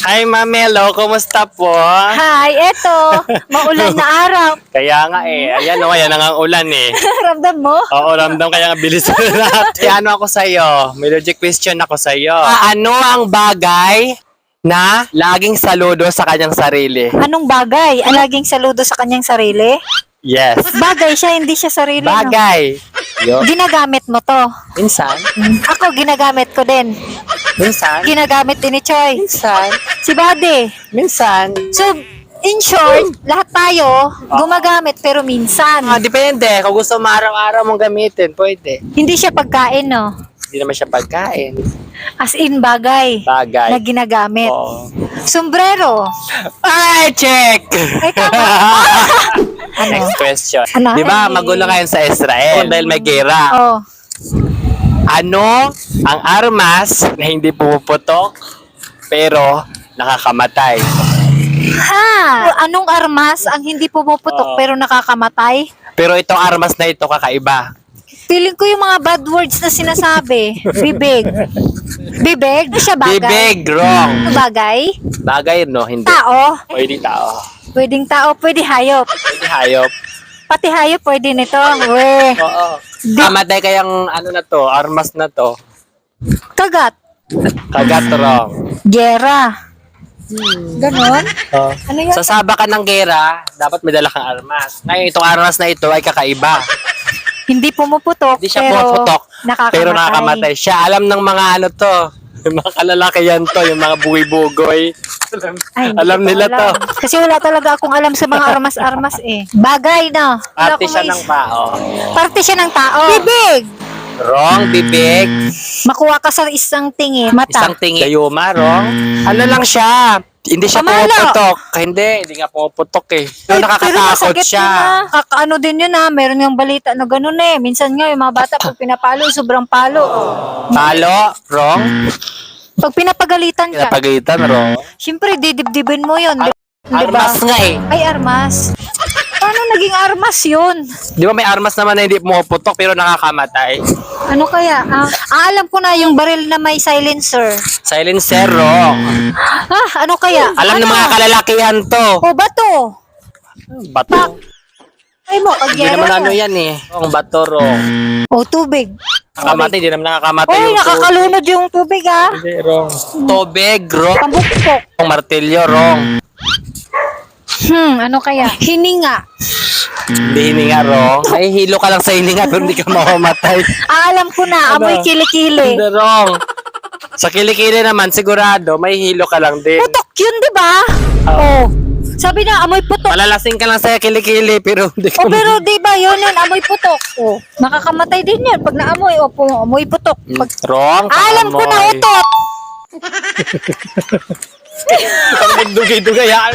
Hi, Mamelo. Kumusta po? Hi, eto. Maulan na araw. Kaya nga eh. Ayan o, ayan ang ulan eh. Ramdam mo? Oo, ramdam kaya nga bilis na natin. Ano ako sa'yo? May logic question ako sa'yo. Ano ang bagay na laging saludo sa kanyang sarili? Anong bagay? Ang laging saludo sa kanyang sarili? Yes. Bagay siya, hindi siya sarili. No? Bagay. Yo. Ginagamit mo to. Minsan. Ako, ginagamit ko din. Minsan. Ginagamit din ni Choi. Minsan. Si Buddy. Minsan. So, in short, lahat tayo gumagamit pero minsan. Depende. Kung gusto mo araw-araw mong gamitin, pwede. Hindi siya pagkain, no? Hindi naman siya pagkain. As in bagay Bagay. na ginagamit. Oo. Sombrero. Ay, check! Ay, tama. Ano? Next question. Ano? Di ba, Ay. magulo ngayon sa Israel dahil may gera. Oh. Ano ang armas na hindi pumuputok pero nakakamatay? Ha! Anong armas ang hindi pumuputok Oo. pero nakakamatay? Pero itong armas na ito kakaiba. Feeling ko yung mga bad words na sinasabi. Bibig. Bibig? Di siya bagay? Bibig, wrong. Ano bagay? Bagay, no? Hindi. Tao? Pwede tao. Pwedeng tao, pwede hayop. Pwede hayop. Pati hayop pwede nito. We. Oo. Kamatay kayang ano na to, armas na to. Kagat. Kagat, wrong. Gera. Ganon? Oh. Ano yan? Sasaba ka ng gera, dapat may dala kang armas. Ngayon, itong armas na ito ay kakaiba. Hindi pumuputok, Hindi siya pero pumuputok, nakakamatay. pero nakakamatay. Siya, alam ng mga ano to. Yung mga kalalakihan to, yung mga bugoy-bugoy. Ay, hindi Alam ko nila alam. to. Kasi wala talaga akong alam sa mga armas-armas eh. Bagay, no? Wala Ate akong siya mais- ng tao. Parte siya ng tao. Bibig! Wrong, bibig. Makuha ka sa isang tingin. Mata. Isang tingin. Gayuma, wrong. Ano lang siya? Hindi siya Pamalo. pumuputok. Hindi nga pumuputok eh. Pero nakakatakot masakit siya. yun, ah. Kakaano din yun ah. Meron yung balita na ganun eh. Minsan nga yung mga bata pag pinapalo, sobrang palo. Talo, wrong. Pag pinapagalitan ka, Pinapagalitan, wrong. syempre didibdibin mo yun. Armas nga eh. Ay, armas. Paano naging armas yun? Di ba may armas naman na hindi pumuputok pero nakakamatay? Ano kaya? Alam ko na yung baril na may silencer. Silencer, wrong. Ano kaya? Alam ng mga kalalakihan to. O bato. Bato. Ay mo, Hindi kagyero. naman ano yan eh. Ang bato, wrong. O tubig. Nakakamatay, hindi naman nakakamatay Oy, yung tubig. nakakalunod yung tubig ah. Hindi, wrong. Tubig, wrong. Pambukpok. Ang martilyo, wrong. Ano kaya? Hininga. Hindi hininga, wrong. Nahihilo ka lang sa hininga pero hindi ka mamamatay. Alam ko na, amoy Ano? kilikili. Hindi, wrong. Sa kilikili naman, sigurado, may hilo ka lang din. Putok yun, di ba? Oh. Sabi na, amoy putok. Malalasing ka lang sa kilikili pero hindi ka O pero di ba yun yun, amoy putok. O, makakamatay din yun pag naamoy o amoy putok. Pag... Wrong. Alam ko na utot. Ang dugay-dugayaan.